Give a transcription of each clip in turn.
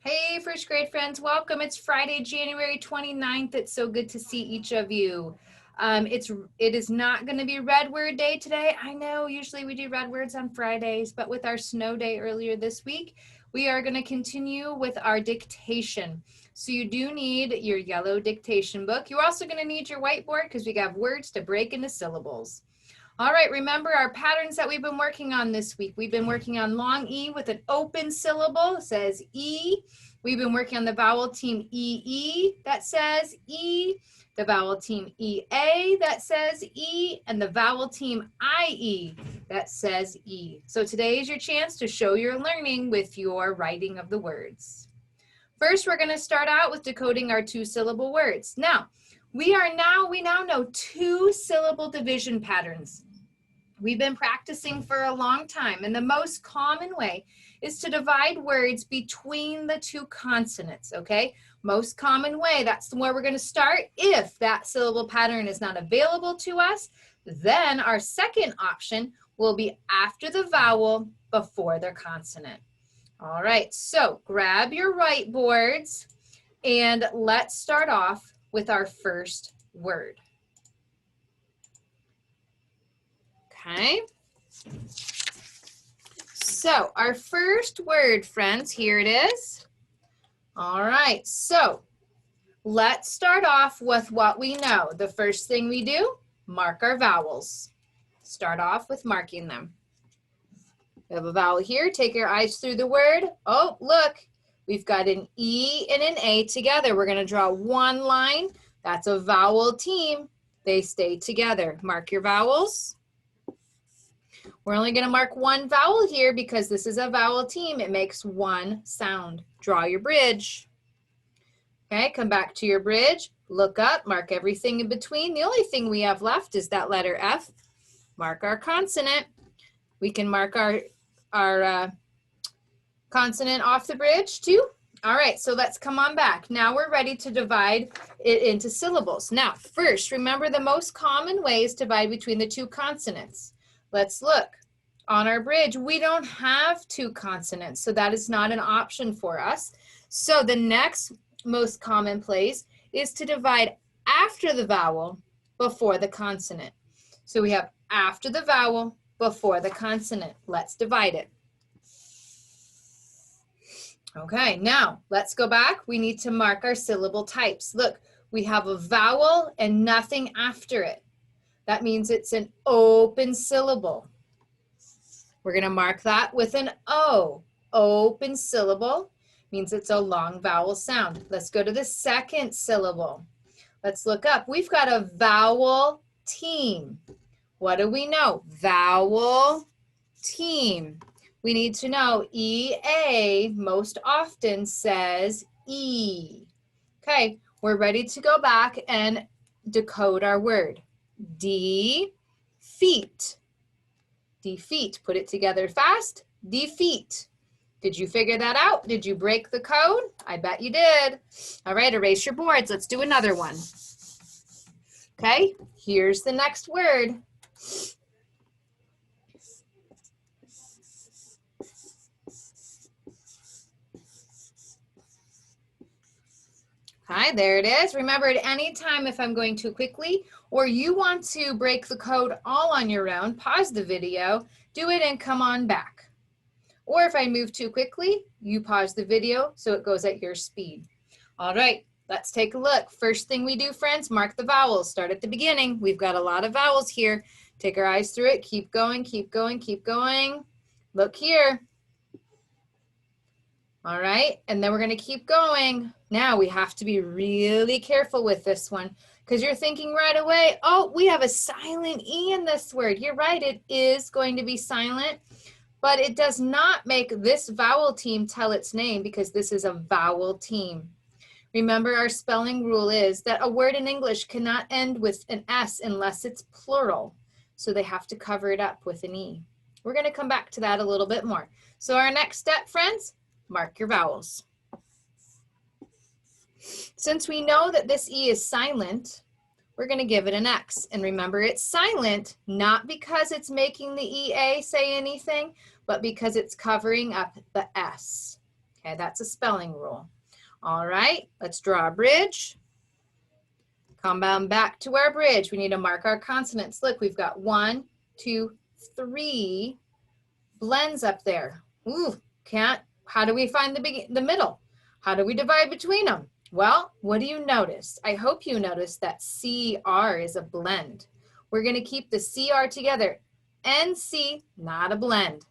Hey, first grade friends, welcome. It's Friday, January 29th. It's so good to see each of you. It is not going to be red word day today. I know usually we do red words on Fridays, but with our snow day earlier this week, we are going to continue with our dictation. So you do need your yellow dictation book. You're also going to need your whiteboard because we have words to break into syllables. All right, remember our patterns that we've been working on this week. We've been working on long E with an open syllable, it says E. We've been working on the vowel team EE, that says E. The vowel team EA, that says E. And the vowel team IE, that says E. So today is your chance to show your learning with your writing of the words. First, we're going to start out with decoding our two-syllable words. Now, we now know two-syllable division patterns. We've been practicing for a long time, and the most common way is to divide words between the two consonants, okay? Most common way, that's where we're going to start. If that syllable pattern is not available to us, then our second option will be after the vowel before their consonant. All right, so grab your whiteboards and let's start off with our first word. Okay, so our first word, friends, here it is. All right, so let's start off with what we know. The first thing we do, mark our vowels. Start off with marking them. We have a vowel here. Take your eyes through the word. Oh, look, we've got an E and an A together. We're going to draw one line. That's a vowel team. They stay together. Mark your vowels. We're only going to mark one vowel here because this is a vowel team. It makes one sound. Draw your bridge. Okay, come back to your bridge. Look up, mark everything in between. The only thing we have left is that letter F. Mark our consonant. We can mark our consonant off the bridge too. All right, so let's come on back. Now we're ready to divide it into syllables. Now, first, remember the most common ways to divide between the two consonants. Let's look. On our bridge, we don't have two consonants, so that is not an option for us. So the next most common place is to divide after the vowel before the consonant. So we have after the vowel before the consonant. Let's divide it. Okay, now let's go back. We need to mark our syllable types. Look, we have a vowel and nothing after it. That means it's an open syllable. We're going to mark that with an O. Open syllable means it's a long vowel sound. Let's go to the second syllable. Let's look up. We've got a vowel team. What do we know? Vowel team. We need to know EA most often says E. Okay, we're ready to go back and decode our word. Defeat. Defeat. Put it together fast. Defeat. Did you figure that out? Did you break the code? I bet you did. All right, erase your boards. Let's do another one. Okay, here's the next word. Hi, there it is. Remember, at any time if I'm going too quickly or you want to break the code all on your own, pause the video, do it and come on back. Or if I move too quickly, you pause the video so it goes at your speed. All right, let's take a look. First thing we do, friends, mark the vowels. Start at the beginning. We've got a lot of vowels here. Take our eyes through it. Keep going, keep going, keep going. Look here. All right, and then we're going to keep going. Now we have to be really careful with this one because you're thinking right away, oh, we have a silent E in this word. You're right, it is going to be silent, but it does not make this vowel team tell its name because this is a vowel team. Remember, our spelling rule is that a word in English cannot end with an S unless it's plural. So they have to cover it up with an E. We're going to come back to that a little bit more. So our next step, friends, mark your vowels. Since we know that this E is silent, we're going to give it an X. And remember, it's silent, not because it's making the EA say anything, but because it's covering up the S. Okay, that's a spelling rule. All right, let's draw a bridge. Come on back to our bridge. We need to mark our consonants. Look, we've got 1, 2, 3 blends up there. Ooh, how do we find the middle? How do we divide between them? Well, what do you notice? I hope you notice that CR is a blend. We're going to keep the CR together. NC, not a blend.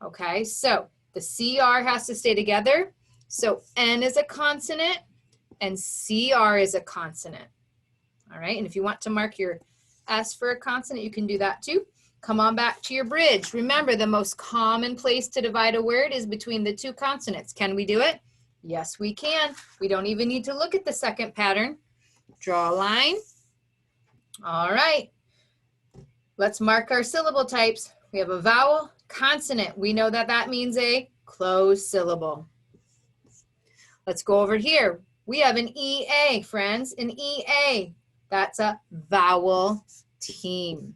Okay, so the CR has to stay together. So N is a consonant and CR is a consonant. All right, and if you want to mark your S for a consonant, you can do that too. Come on back to your bridge. Remember, the most common place to divide a word is between the two consonants. Can we do it? Yes, we can. We don't even need to look at the second pattern. Draw a line. All right. Let's mark our syllable types. We have a vowel, consonant. We know that that means a closed syllable. Let's go over here. We have an EA, friends, an EA. That's a vowel team.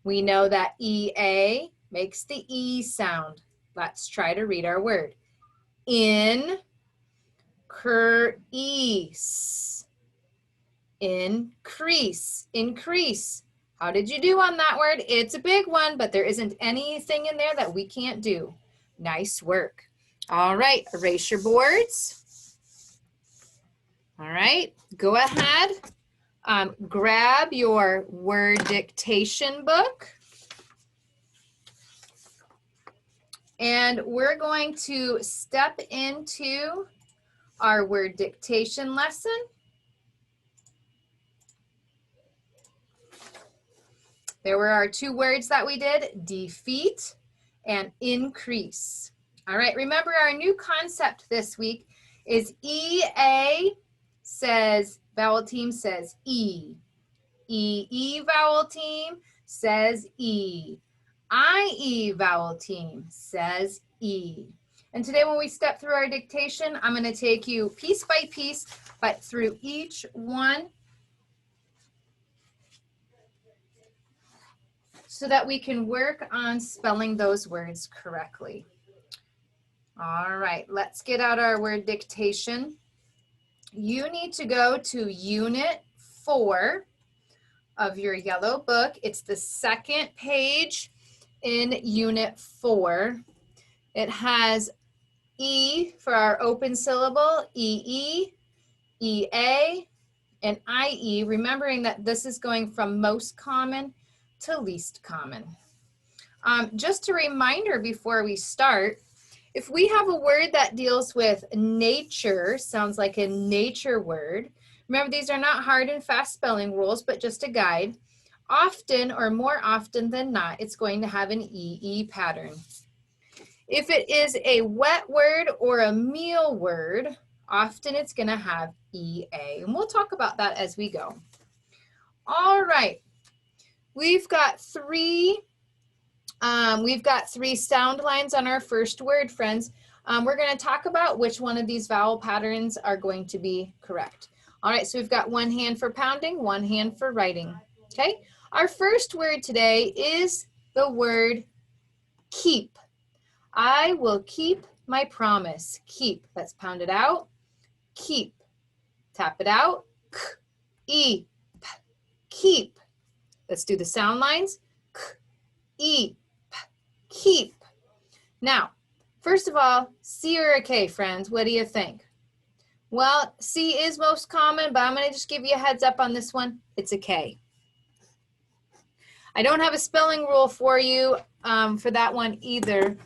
We know that EA makes the E sound. Let's try to read our word. Increase. Increase. Increase. How did you do on that word? It's a big one, but there isn't anything in there that we can't do. Nice work. All right, erase your boards. All right, go ahead. Grab your word dictation book. And we're going to step into our word dictation lesson. There were our two words that we did, defeat and increase. All right, remember our new concept this week is EA says, vowel team says E. EE vowel team says E. IE vowel team says E. And today when we step through our dictation, I'm going to take you piece by piece, but through each one so that we can work on spelling those words correctly. All right, let's get out our word dictation. You need to go to Unit 4 of your yellow book. It's the second page in Unit 4. It has E for our open syllable, EE, EA, and IE, remembering that this is going from most common to least common. Just a reminder before we start, if we have a word that deals with nature, sounds like a nature word, remember these are not hard and fast spelling rules, but just a guide. Often or more often than not, it's going to have an EE pattern. If it is a wet word or a meal word, often it's going to have EA. And we'll talk about that as we go. All right. We've got three sound lines on our first word, friends. We're going to talk about which one of these vowel patterns are going to be correct. All right, so we've got one hand for pounding, one hand for writing. Okay, our first word today is the word keep. I will keep my promise. Keep. Let's pound it out. Keep. Tap it out. K-e-p. Keep. Let's do the sound lines. K-e-p. Keep. Now, first of all, C or a K, friends? What do you think? Well, C is most common, but I'm going to just give you a heads up on this one. It's a K. I don't have a spelling rule for you for that one either.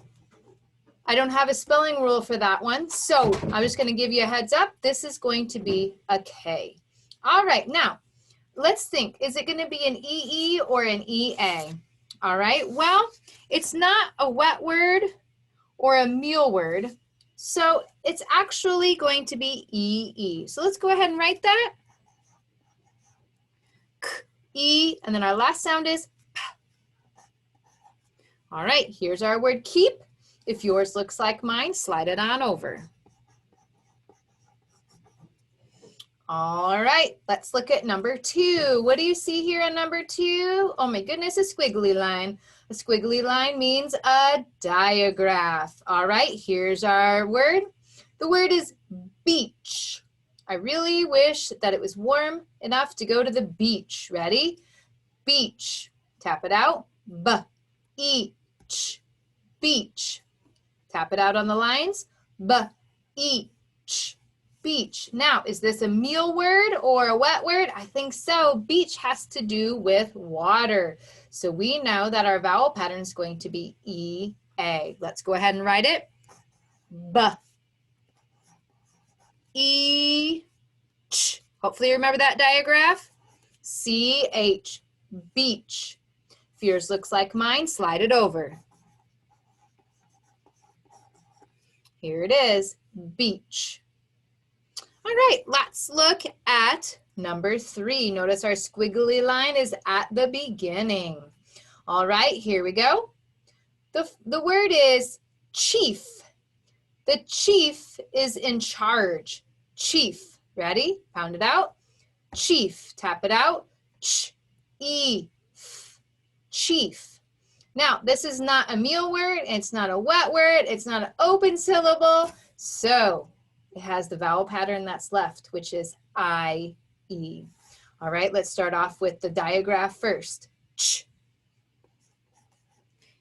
I don't have a spelling rule for that one, so I'm just going to give you a heads up. This is going to be a K. All right, now, let's think. Is it going to be an EE or an EA? All right, well, it's not a wet word or a meal word, so it's actually going to be EE. So let's go ahead and write that. K-E, and then our last sound is P. All right, here's our word keep. If yours looks like mine, slide it on over. All right, let's look at number 2. What do you see here in number 2? Oh my goodness, a squiggly line. A squiggly line means a diagraph. All right, here's our word. The word is beach. I really wish that it was warm enough to go to the beach. Ready? Beach. Tap it out. B-E-ach. Beach. Tap it out on the lines. B-E-ach. Beach. Now, is this a meal word or a wet word? I think so. Beach has to do with water. So we know that our vowel pattern is going to be E-A. Let's go ahead and write it. B-E-ach. Hopefully you remember that diagraph. C-H. Beach. If yours looks like mine, slide it over. Here it is, beach. All right, let's look at number 3. Notice our squiggly line is at the beginning. All right, here we go. The word is chief. The chief is in charge. Chief. Ready? Pound it out. Chief. Tap it out. Ch-e-f. Chief. Now, this is not a meal word. It's not a wet word. It's not an open syllable. So it has the vowel pattern that's left, which is I-E. All right, let's start off with the diagraph first. Ch.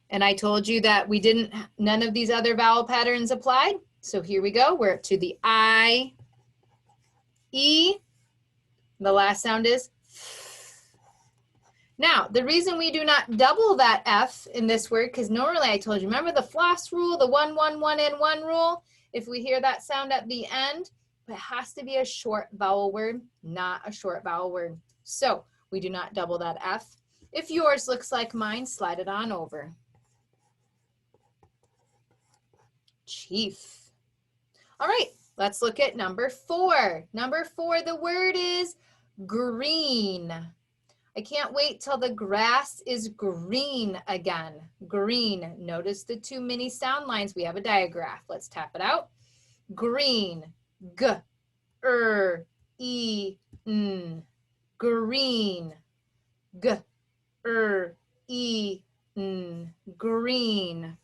And I told you that none of these other vowel patterns applied. So here we go. We're up to the I, E. The last sound is F. Now, the reason we do not double that F in this word, because normally I told you, remember the floss rule, the 1, 1, 1, and 1 rule? If we hear that sound at the end, it has to be a short vowel word, not a short vowel word. So we do not double that F. If yours looks like mine, slide it on over. Chief. All right, let's look at number 4. Number 4, the word is green. I can't wait till the grass is green again. Green. Notice the 2 mini sound lines. We have a diagraph. Let's tap it out. Green. G-R-E-N. Green. G-R-E-N. Green.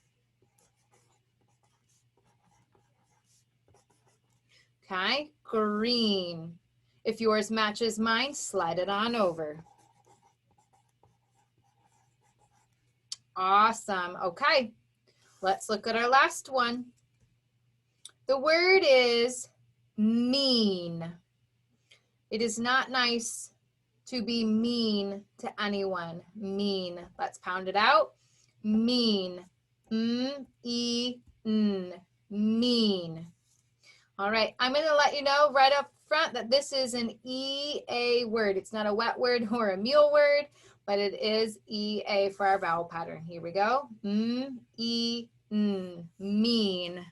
Okay, green. If yours matches mine, slide it on over. Awesome. Okay, let's look at our last one. The word is mean. It is not nice to be mean to anyone. Mean. Let's pound it out. Mean. M-E-N. Mean. All right, I'm going to let you know right up front that this is an E-A word. It's not a wet word or a meal word, but it is E-A for our vowel pattern. Here we go. M-E-N. Mean.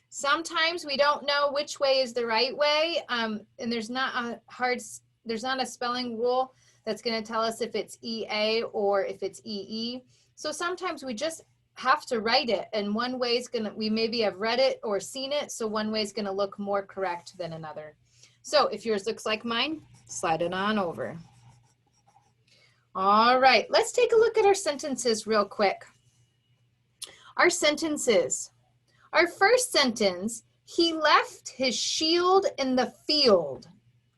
Sometimes we don't know which way is the right way, and there's not a spelling rule that's going to tell us if it's E-A or if it's E-E. So sometimes we just have to write it, and one way is we maybe have read it or seen it, so one way is going to look more correct than another. So if yours looks like mine, slide it on over. All right, let's take a look at our sentences real quick. Our sentences. Our first sentence, he left his shield in the field.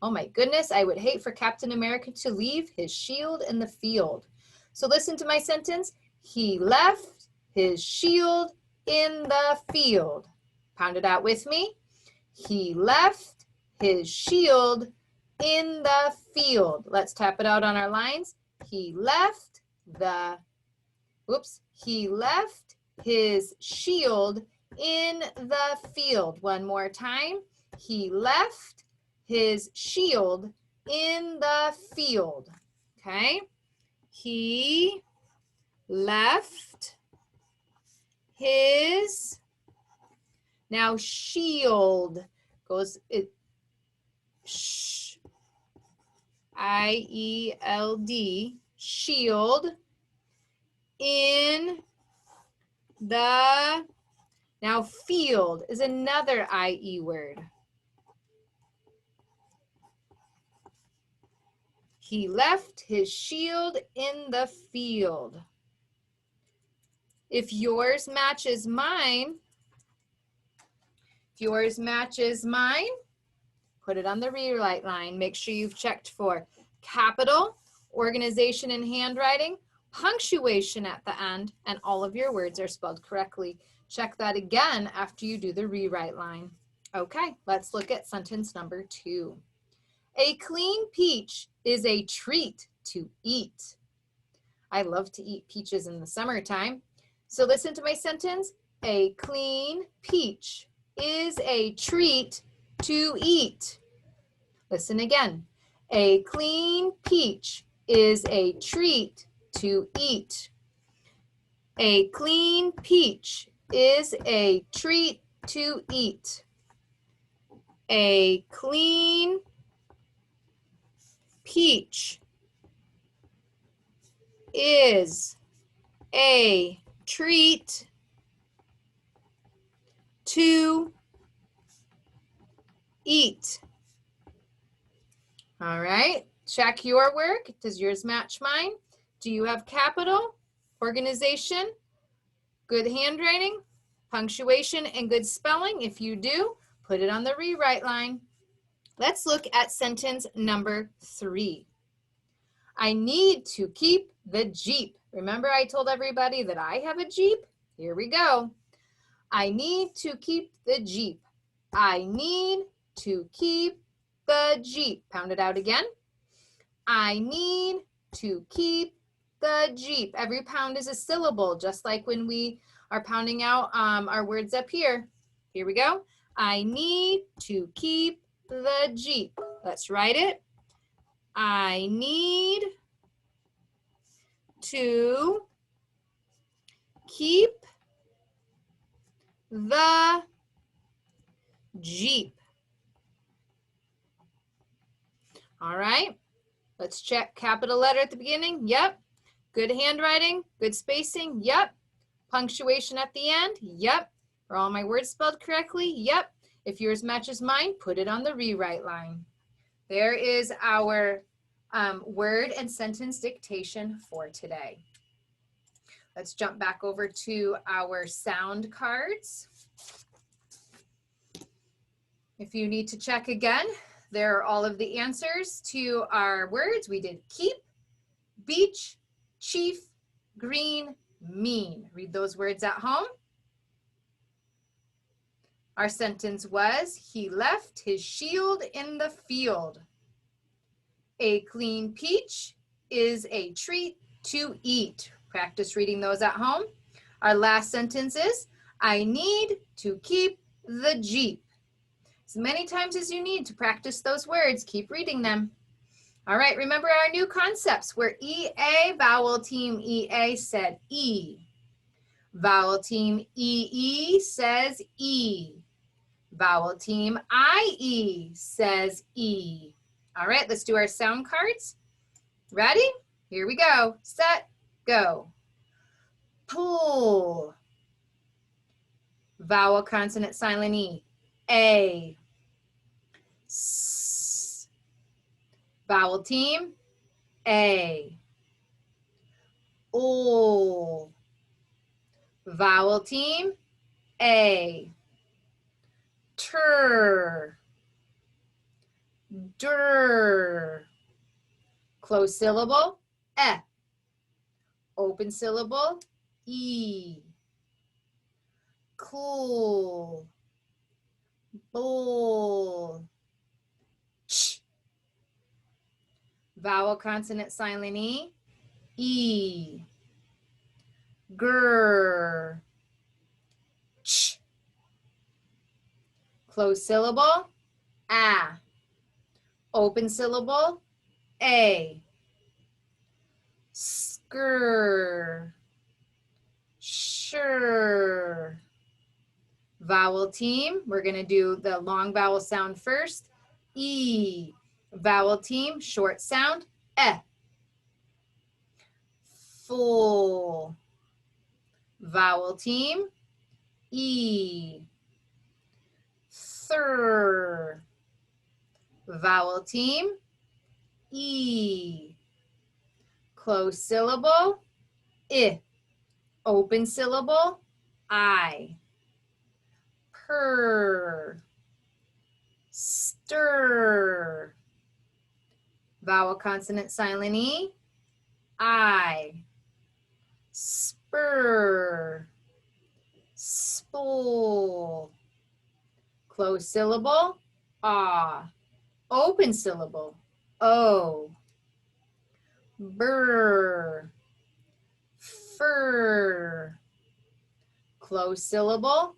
Oh my goodness, I would hate for Captain America to leave his shield in the field. So listen to my sentence. He left his shield in the field. Pound it out with me. He left his shield in the field. Let's tap it out on our lines. He left his shield in the field. One more time. He left his shield in the field. Okay. He left his, now shield goes, I-E-L-D, shield, in the, now field is another I-E word. He left his shield in the field. If yours matches mine, put it on the rewrite line. Make sure you've checked for capital, organization and handwriting, punctuation at the end, and all of your words are spelled correctly. Check that again after you do the rewrite line. Okay, let's look at sentence number 2. A clean peach is a treat to eat. I love to eat peaches in the summertime. So listen to my sentence. A clean peach is a treat to eat. Listen again. A clean peach is a treat to eat. A clean peach is a treat to eat. A clean peach is a treat to eat. All right, check your work. Does yours match mine? Do you have capital, organization, good handwriting, punctuation, and good spelling? If you do, put it on the rewrite line. Let's look at sentence number 3. I need to keep the Jeep. Remember I told everybody that I have a Jeep? Here we go. I need to keep the Jeep. I need to keep the Jeep. Pound it out again. I need to keep the Jeep. Every pound is a syllable, just like when we are pounding out our words up here. Here we go. I need to keep the Jeep. Let's write it. I need to keep the Jeep. All right, let's check capital letter at the beginning. Yep. Good handwriting, good spacing. Yep. Punctuation at the end. Yep. Are all my words spelled correctly? Yep. If yours matches mine, put it on the rewrite line. There is our word and sentence dictation for today. Let's jump back over to our sound cards. If you need to check again, there are all of the answers to our words. We did keep, beach, chief, green, mean. Read those words at home. Our sentence was, he left his shield in the field. A clean peach is a treat to eat. Practice reading those at home. Our last sentence is, I need to keep the Jeep. As many times as you need to practice those words, keep reading them. All right, remember our new concepts. Where EA, vowel team EA said E. Vowel team EE says E. Vowel team IE says E. All right, let's do our sound cards. Ready? Here we go. Set, go. Pull. Vowel, consonant, silent E. A. S. Vowel team, A. O. Vowel team, A. Tur. Der. Closed syllable, E. Open syllable, E. Cool. Bowl. Ch. Vowel, consonant, silent E. E. Gur. Ch. Closed syllable, A. Open syllable, A. Skr. Sure. Vowel team, we're going to do the long vowel sound first. E. Vowel team, short sound, E. Full. Vowel team, E. Thir. Vowel team, E. Closed syllable, I. Open syllable, I. Purr. Stir. Vowel, consonant, silent E, I. Spur. Spool. Closed syllable, ah. Open syllable, O. Burr. Fur. Closed syllable,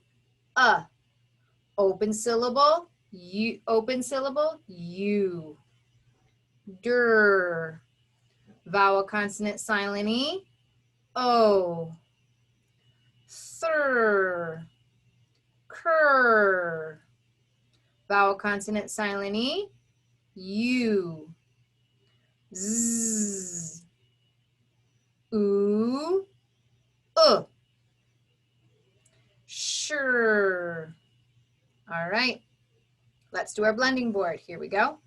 open syllable, you. Open syllable, you. Der. Vowel, consonant, silent E, O. Thur. Cur. Vowel, consonant, silent E, U. Z. Oo. Sure. All right. Let's do our blending board. Here we go.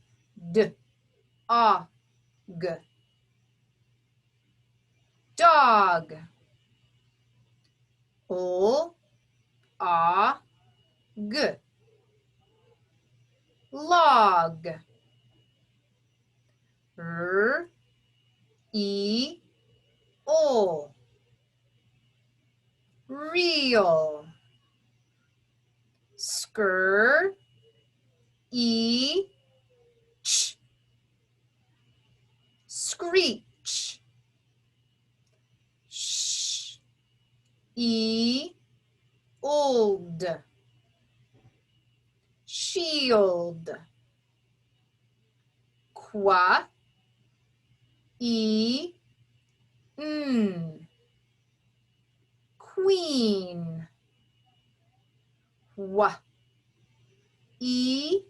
D, A, G. Dog. O, A, G. Log. R, E, O. Real. Skr, E, ch. Screech. Sh, E, old. Shield. Qua, E, n. Queen. Wa, E,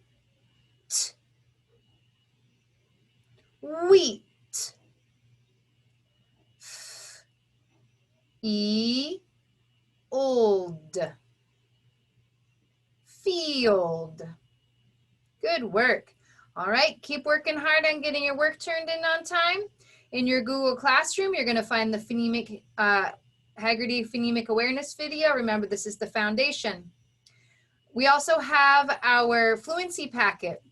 t. Wheat. F, E, old. Field. Good work. All right, keep working hard on getting your work turned in on time. In your Google Classroom, you're going to find the phonemic, Haggerty Phonemic Awareness video. Remember, this is the foundation. We also have our fluency packet.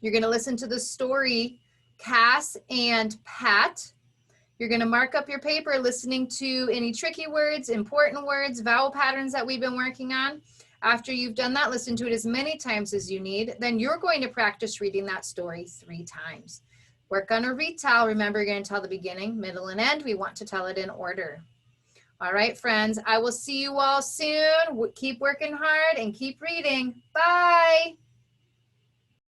You're going to listen to the story, Cass and Pat. You're going to mark up your paper listening to any tricky words, important words, vowel patterns that we've been working on. After you've done that, listen to it as many times as you need. Then you're going to practice reading that story 3 times. Work on a retell. Remember, you're going to tell the beginning, middle, and end. We want to tell it in order. All right, friends, I will see you all soon. Keep working hard and keep reading. Bye.